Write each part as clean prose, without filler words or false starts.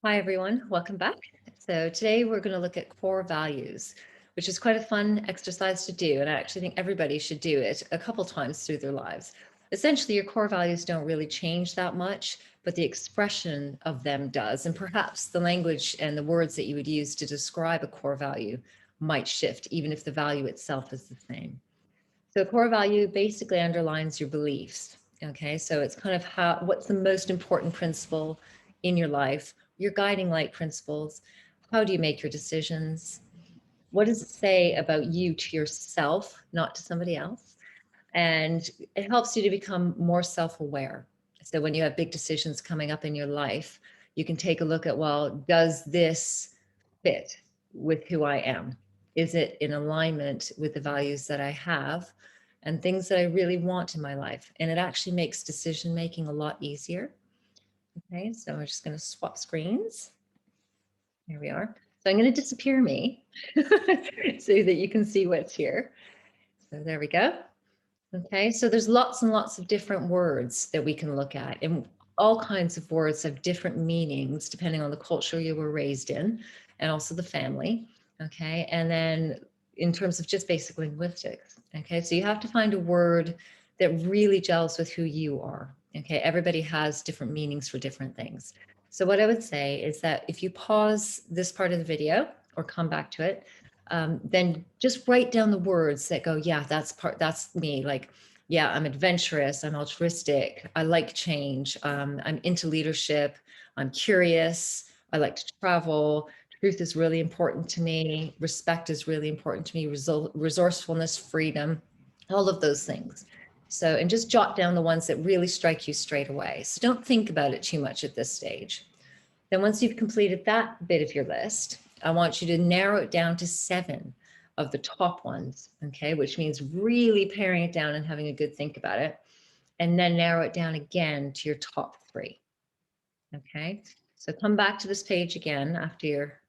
Hi, everyone. Welcome back. So today we're going to look at core values, which is quite a fun exercise to do. And I actually think everybody should do it a couple times through their lives. Essentially, your core values don't really change that much, but the expression of them does. And perhaps the language and the words that you would use to describe a core value might shift, even if the value itself is the same. So a core value basically underlines your beliefs. Okay, so it's kind of what's the most important principle in your life, your guiding light principles. How do you make your decisions? What does it say about you to yourself, not to somebody else? And it helps you to become more self-aware. So when you have big decisions coming up in your life, you can take a look at, well, does this fit with who I am? Is it in alignment with the values that I have and things that I really want in my life? And it actually makes decision making a lot easier. Okay, so we're just going to swap screens. Here we are. So I'm going to disappear me so that you can see what's here. So there we go. Okay, so there's lots and lots of different words that we can look at, and all kinds of words have different meanings depending on the culture you were raised in and also the family. Okay, and then in terms of just basic linguistics. Okay, so you have to find a word that really gels with who you are. Okay, everybody has different meanings for different things. So what I would say is that if you pause this part of the video or come back to it, then just write down the words that go, yeah, that's me. Like, yeah, I'm adventurous, I'm altruistic, I like change, I'm into leadership, I'm curious, I like to travel, truth is really important to me, respect is really important to me, resourcefulness, freedom, all of those things. So, and just jot down the ones that really strike you straight away. So don't think about it too much at this stage. Then once you've completed that bit of your list, I want you to narrow it down to 7 of the top ones, okay, which means really paring it down and having a good think about it. And then narrow it down again to your top 3, okay? So come back to this page again after you're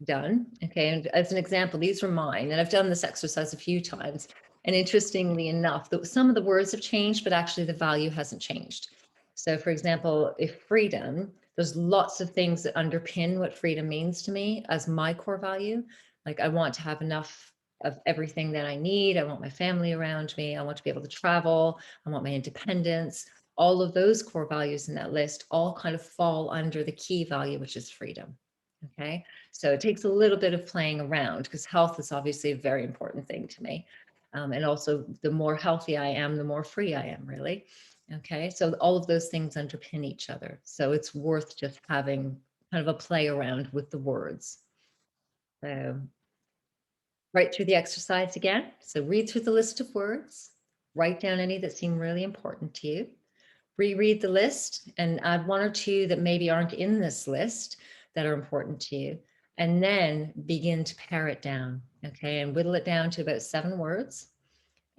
done, okay? And as an example, these are mine, and I've done this exercise a few times. And interestingly enough, some of the words have changed, but actually the value hasn't changed. So for example, if freedom, there's lots of things that underpin what freedom means to me as my core value. Like I want to have enough of everything that I need. I want my family around me. I want to be able to travel. I want my independence. All of those core values in that list all kind of fall under the key value, which is freedom. Okay. So it takes a little bit of playing around because health is obviously a very important thing to me. And also the more healthy I am, the more free I am, really. Okay, so all of those things underpin each other. So it's worth just having kind of a play around with the words. So write through the exercise again. So read through the list of words, write down any that seem really important to you, reread the list and add 1 or 2 that maybe aren't in this list that are important to you, and then begin to pare it down, okay, and whittle it down to about 7 words,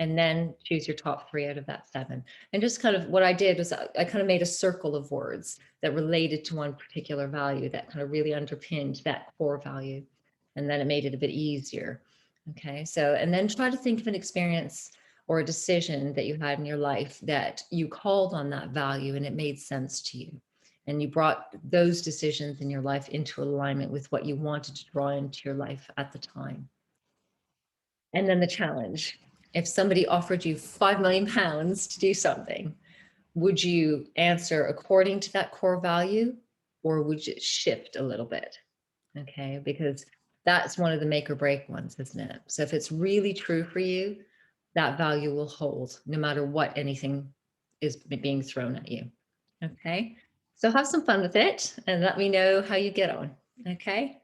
and then choose your top 3 out of that 7. And just kind of what I did was I kind of made a circle of words that related to one particular value that kind of really underpinned that core value, and then it made it a bit easier. Okay, so and then try to think of an experience or a decision that you had in your life that you called on that value and it made sense to you. And you brought those decisions in your life into alignment with what you wanted to draw into your life at the time. And then the challenge. If somebody offered you £5 million to do something, would you answer according to that core value or would you shift a little bit? Okay, because that's one of the make or break ones, isn't it? So if it's really true for you, that value will hold no matter what anything is being thrown at you. Okay, so have some fun with it and let me know how you get on. Okay.